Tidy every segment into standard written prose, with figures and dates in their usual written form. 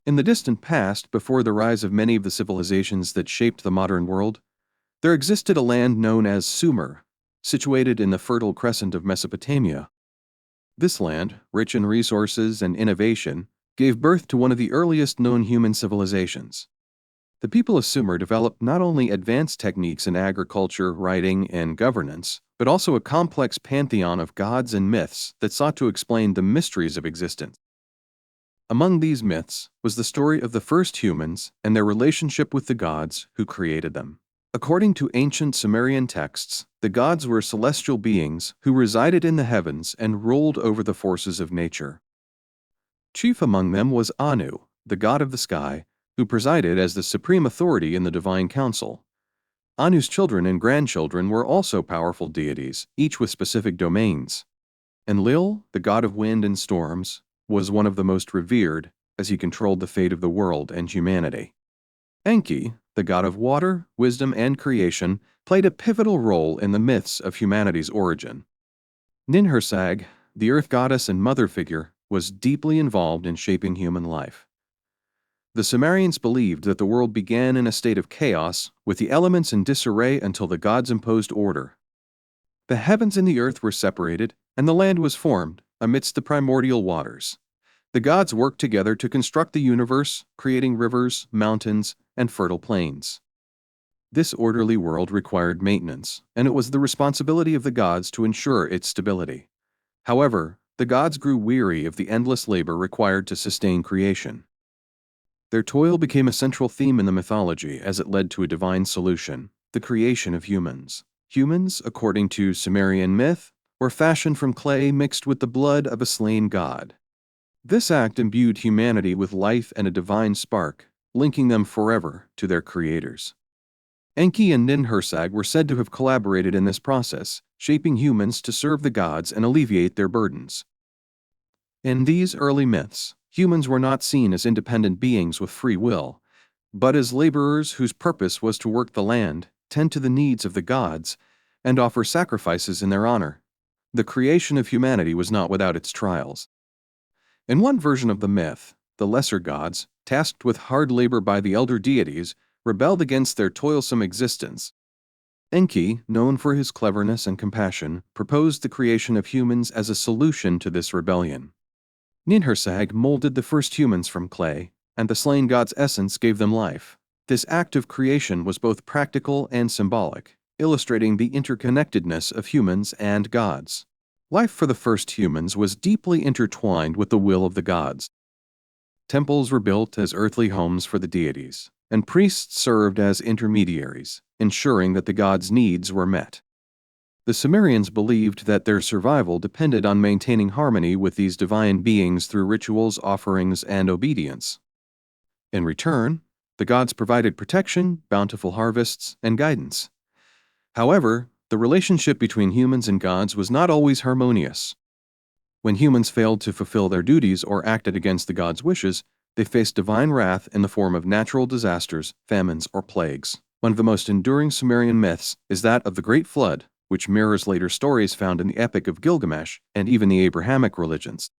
In the distant past, before the rise of many of the civilizations that shaped the modern world, there existed a land known as Sumer, situated in the Fertile Crescent of Mesopotamia. This land, rich in resources and innovation, gave birth to one of the earliest known human civilizations. The people of Sumer developed not only advanced techniques in agriculture, writing, and governance, but also a complex pantheon of gods and myths that sought to explain the mysteries of existence. Among these myths was the story of the first humans and their relationship with the gods who created them. According to ancient Sumerian texts, the gods were celestial beings who resided in the heavens and ruled over the forces of nature. Chief among them was Anu, the god of the sky, who presided as the supreme authority in the divine council. Anu's children and grandchildren were also powerful deities, each with specific domains. Enlil, the god of wind and storms, was one of the most revered, as he controlled the fate of the world and humanity. Enki, the god of water, wisdom, and creation, played a pivotal role in the myths of humanity's origin. Ninhursag, the earth goddess and mother figure, was deeply involved in shaping human life. The Sumerians believed that the world began in a state of chaos, with the elements in disarray until the gods imposed order. The heavens and the earth were separated, and the land was formed amidst the primordial waters. The gods worked together to construct the universe, creating rivers, mountains, and fertile plains. This orderly world required maintenance, and it was the responsibility of the gods to ensure its stability. However, the gods grew weary of the endless labor required to sustain creation. Their toil became a central theme in the mythology as it led to a divine solution, the creation of humans. Humans, according to Sumerian myth, were fashioned from clay mixed with the blood of a slain god. This act imbued humanity with life and a divine spark, linking them forever to their creators. Enki and Ninhursag were said to have collaborated in this process, shaping humans to serve the gods and alleviate their burdens. In these early myths, humans were not seen as independent beings with free will, but as laborers whose purpose was to work the land, tend to the needs of the gods, and offer sacrifices in their honor. The creation of humanity was not without its trials. In one version of the myth, the lesser gods, tasked with hard labor by the elder deities, rebelled against their toilsome existence. Enki, known for his cleverness and compassion, proposed the creation of humans as a solution to this rebellion. Ninhursag molded the first humans from clay, and the slain god's essence gave them life. This act of creation was both practical and symbolic, illustrating the interconnectedness of humans and gods. Life for the first humans was deeply intertwined with the will of the gods. Temples were built as earthly homes for the deities, and priests served as intermediaries, ensuring that the gods' needs were met. The Sumerians believed that their survival depended on maintaining harmony with these divine beings through rituals, offerings, and obedience. In return, the gods provided protection, bountiful harvests, and guidance. However, the relationship between humans and gods was not always harmonious. When humans failed to fulfill their duties or acted against the gods' wishes, they faced divine wrath in the form of natural disasters, famines, or plagues. One of the most enduring Sumerian myths is that of the Great Flood, which mirrors later stories found in the Epic of Gilgamesh and even the Abrahamic religions.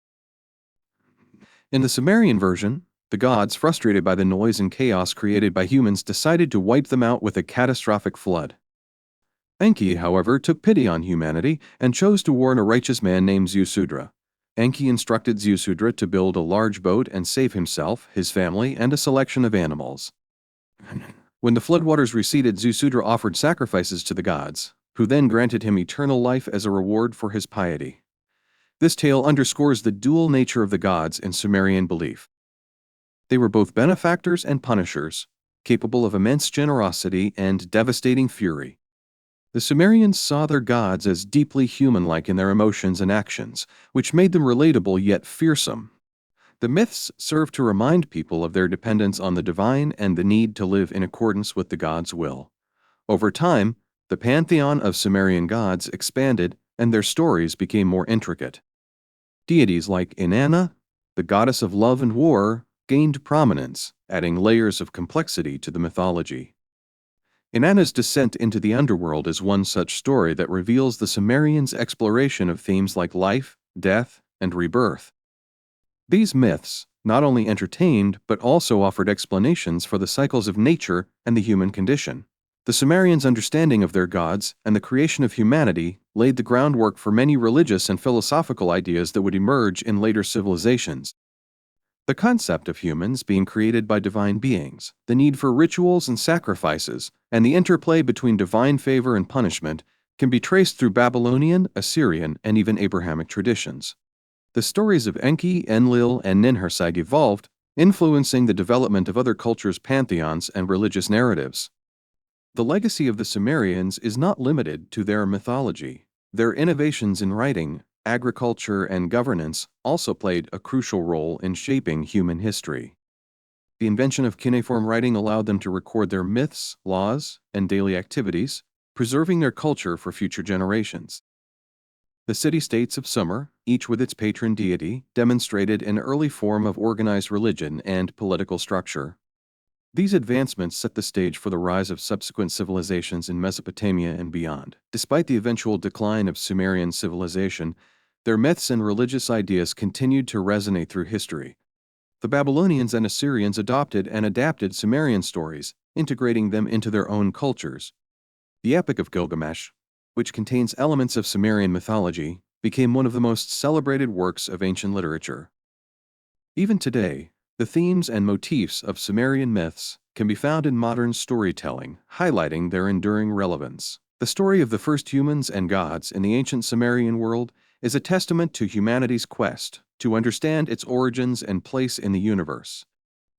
In the Sumerian version, the gods, frustrated by the noise and chaos created by humans, decided to wipe them out with a catastrophic flood. Enki, however, took pity on humanity and chose to warn a righteous man named Ziusudra. Enki instructed Ziusudra to build a large boat and save himself, his family, and a selection of animals. When the floodwaters receded, Ziusudra offered sacrifices to the gods, who then granted him eternal life as a reward for his piety. This tale underscores the dual nature of the gods in Sumerian belief. They were both benefactors and punishers, capable of immense generosity and devastating fury. The Sumerians saw their gods as deeply human-like in their emotions and actions, which made them relatable yet fearsome. The myths serve to remind people of their dependence on the divine and the need to live in accordance with the god's will. Over time, the pantheon of Sumerian gods expanded and their stories became more intricate. Deities like Inanna, the goddess of love and war, gained prominence, adding layers of complexity to the mythology. Inanna's descent into the underworld is one such story that reveals the Sumerians' exploration of themes like life, death, and rebirth. These myths, not only entertained but also offered explanations for the cycles of nature and the human condition. The Sumerians' understanding of their gods and the creation of humanity laid the groundwork for many religious and philosophical ideas that would emerge in later civilizations. The concept of humans being created by divine beings, the need for rituals and sacrifices, and the interplay between divine favor and punishment can be traced through Babylonian, Assyrian, and even Abrahamic traditions. The stories of Enki, Enlil, and Ninhursag evolved, influencing the development of other cultures' pantheons and religious narratives. The legacy of the Sumerians is not limited to their mythology. Their innovations in writing, agriculture, and governance also played a crucial role in shaping human history. The invention of cuneiform writing allowed them to record their myths, laws, and daily activities, preserving their culture for future generations. The city-states of Sumer, each with its patron deity, demonstrated an early form of organized religion and political structure. These advancements set the stage for the rise of subsequent civilizations in Mesopotamia and beyond. Despite the eventual decline of Sumerian civilization, their myths and religious ideas continued to resonate through history. The Babylonians and Assyrians adopted and adapted Sumerian stories, integrating them into their own cultures. The Epic of Gilgamesh, which contains elements of Sumerian mythology, became one of the most celebrated works of ancient literature. Even today, the themes and motifs of Sumerian myths can be found in modern storytelling, highlighting their enduring relevance. The story of the first humans and gods in the ancient Sumerian world is a testament to humanity's quest to understand its origins and place in the universe.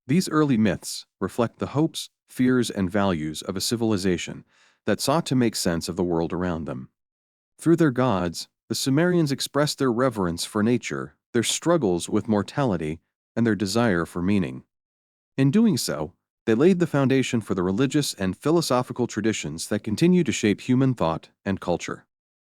These early myths reflect the hopes, fears, and values of a civilization that sought to make sense of the world around them. Through their gods, the Sumerians expressed their reverence for nature, their struggles with mortality, and their desire for meaning. In doing so, they laid the foundation for the religious and philosophical traditions that continue to shape human thought and culture.